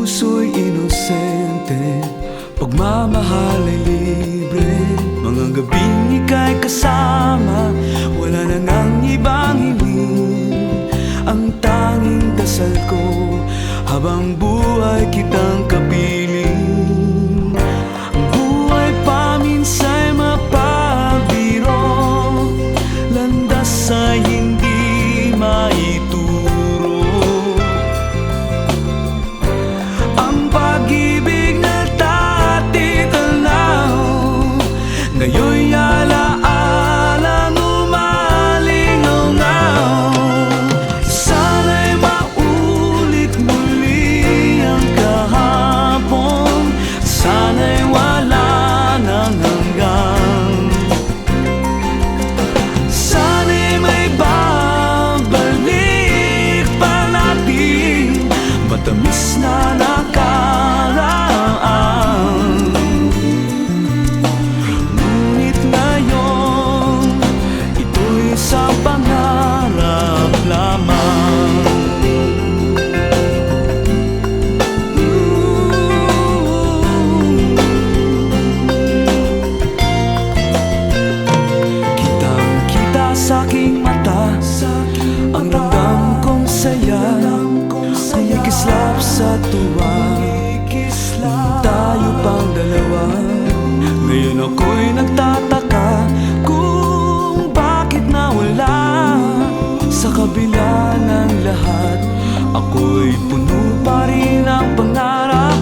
puso'y inosente, pagmamahal ay libre. Mga gabing ika'y kasama, wala na ngang ibang hiling. Ang tanging dasal ko, habang buhay kitang kapiling. Ang buhay paminsay mapabiro, landas ay hindi maituro. Ang pag-ibig na dati tanaw, ngayon'y alaalang umalingaw-ngaw. Sana'y maulit muli ang kahapon, sana'y wala nang hanggan. Sana'y may babalik pa natin matamis na nakaraan. Ngunit ngayon, ito'y sa pangarap lamang. Kitang-kita sa'king mata ang ramdam kong saya, kumikislap sa tuwa. Tayo pang dalawa. Ngayon ako'y nagtataka kung bakit nawala. Sa kabila ng lahat, ako'y puno pa rin ng pangarap.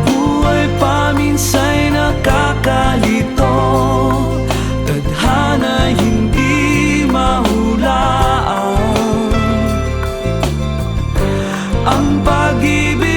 Buhay paminsay nakakalito, tadhana'y hindi mahulaan. Ang pag-ibig